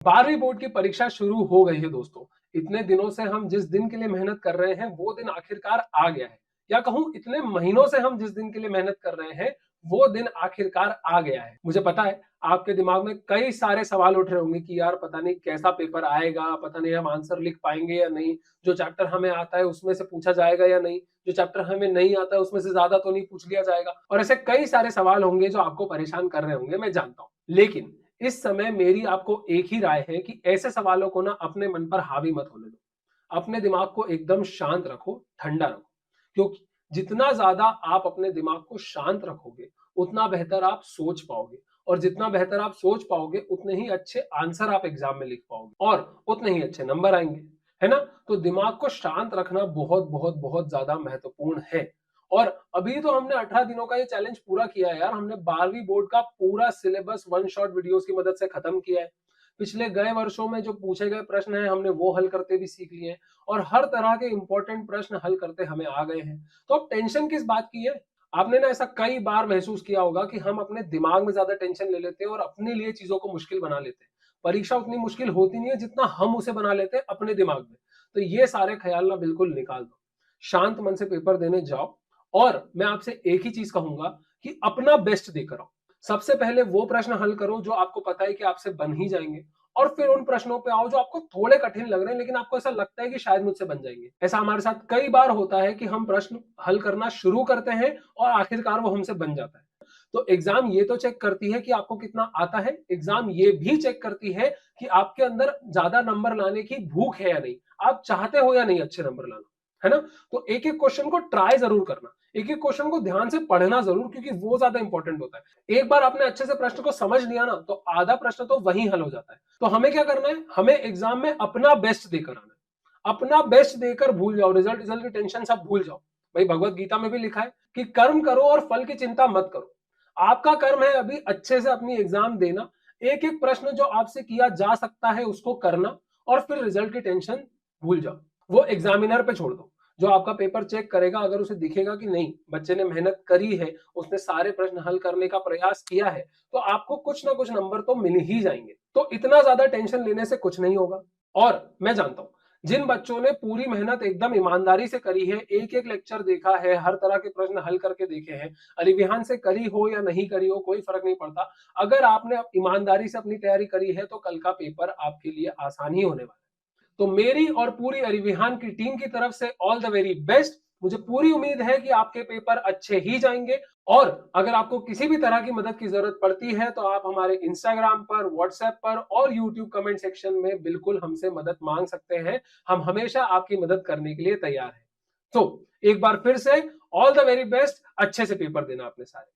12वीं बोर्ड की परीक्षा शुरू हो गई है दोस्तों। इतने दिनों से हम जिस दिन के लिए मेहनत कर रहे हैं वो दिन आखिरकार आ गया है, या कहूं इतने महीनों से हम जिस दिन के लिए मेहनत कर रहे हैं वो दिन आखिरकार आ गया है। मुझे पता है आपके दिमाग में कई सारे सवाल उठ रहे होंगे कि यार पता नहीं कैसा पेपर आएगा, पता नहीं हम आंसर लिख पाएंगे या नहीं, जो चैप्टर हमें आता है उसमें से पूछा जाएगा या नहीं, जो चैप्टर हमें नहीं आता है उसमें से ज्यादा तो नहीं पूछ लिया जाएगा, और ऐसे कई सारे सवाल होंगे जो आपको परेशान कर रहे होंगे, मैं जानता हूं। लेकिन इस समय मेरी आपको एक ही राय है कि ऐसे सवालों को ना अपने मन पर हावी मत होने दो। अपने दिमाग को एकदम शांत रखो, ठंडा रखो, क्योंकि जितना ज्यादा आप अपने दिमाग को शांत रखोगे उतना बेहतर आप सोच पाओगे, और जितना बेहतर आप सोच पाओगे उतने ही अच्छे आंसर आप एग्जाम में लिख पाओगे और उतने ही अच्छे नंबर आएंगे, है ना। तो दिमाग को शांत रखना बहुत बहुत बहुत ज्यादा महत्वपूर्ण है। और अभी तो हमने 18 दिनों का ये चैलेंज पूरा किया है यार। हमने 12वीं बोर्ड का पूरा सिलेबस वन शॉट वीडियोस की मदद से खत्म किया है। पिछले गए वर्षों में जो पूछे गए प्रश्न हैं हमने वो हल करते भी सीख लिए हैं, और हर तरह के इंपॉर्टेंट प्रश्न हल करते हमें आ गए हैं। तो अब टेंशन किस बात की है? आपने ना ऐसा कई बार महसूस किया होगा कि हम अपने दिमाग में ज्यादा टेंशन ले लेते हैं और अपने लिए चीजों को मुश्किल बना लेते हैं। परीक्षा उतनी मुश्किल होती नहीं है जितना हम उसे बना लेते हैं अपने दिमाग में। तो ये सारे ख्याल ना बिल्कुल निकाल दो, शांत मन से पेपर देने जाओ। और मैं आपसे एक ही चीज कहूंगा कि अपना बेस्ट देकर आओ। सबसे पहले वो प्रश्न हल करो जो आपको पता है कि आपसे बन ही जाएंगे, और फिर उन प्रश्नों पे आओ जो आपको थोड़े कठिन लग रहे हैं लेकिन आपको ऐसा लगता है कि शायद मुझसे बन जाएंगे। ऐसा हमारे साथ कई बार होता है कि हम प्रश्न हल करना शुरू करते हैं और आखिरकार वो हमसे बन जाता है। तो एग्जाम ये तो चेक करती है कि आपको कितना आता है, एग्जाम ये भी चेक करती है कि आपके अंदर ज्यादा नंबर लाने की भूख है या नहीं, आप चाहते हो या नहीं अच्छे नंबर लाना, है ना। तो एक एक क्वेश्चन को ट्राई जरूर करना, एक एक क्वेश्चन को ध्यान से पढ़ना जरूर, क्योंकि वो ज्यादा इंपॉर्टेंट होता है। एक बार आपने अच्छे से प्रश्न को समझ लिया ना तो आधा प्रश्न तो वहीं हल हो जाता है। तो हमें क्या करना है, हमें एग्जाम में अपना बेस्ट देकर आना है। अपना बेस्ट देकर भूल जाओ, रिजल्ट रिजल्ट की टेंशन सब भूल जाओ। भाई भगवत गीता में भी लिखा है कि कर्म करो और फल की चिंता मत करो। आपका कर्म है अभी अच्छे से अपनी एग्जाम देना, एक एक प्रश्न जो आपसे किया जा सकता है उसको करना, और फिर रिजल्ट की टेंशन भूल जाओ, वो एग्जामिनर पे छोड़ दो। जो आपका पेपर चेक करेगा, अगर उसे दिखेगा कि नहीं बच्चे ने मेहनत करी है, उसने सारे प्रश्न हल करने का प्रयास किया है, तो आपको कुछ ना कुछ नंबर तो मिल ही जाएंगे। तो इतना ज्यादा टेंशन लेने से कुछ नहीं होगा। और मैं जानता हूं जिन बच्चों ने पूरी मेहनत एकदम ईमानदारी से करी है, एक एक लेक्चर देखा है, हर तरह के प्रश्न हल करके देखे हैं, रिविजन से करी हो या नहीं करी हो कोई फर्क नहीं पड़ता। अगर आपने ईमानदारी से अपनी तैयारी करी है तो कल का पेपर आपके लिए आसान ही होने वाला है। तो मेरी और पूरी अरिविहान की टीम की तरफ से ऑल द वेरी बेस्ट। मुझे पूरी उम्मीद है कि आपके पेपर अच्छे ही जाएंगे। और अगर आपको किसी भी तरह की मदद की जरूरत पड़ती है तो आप हमारे इंस्टाग्राम पर, व्हाट्सएप पर और यूट्यूब कमेंट सेक्शन में बिल्कुल हमसे मदद मांग सकते हैं। हम हमेशा आपकी मदद करने के लिए तैयार हैं। तो एक बार फिर से ऑल द वेरी बेस्ट, अच्छे से पेपर देना अपने सारे।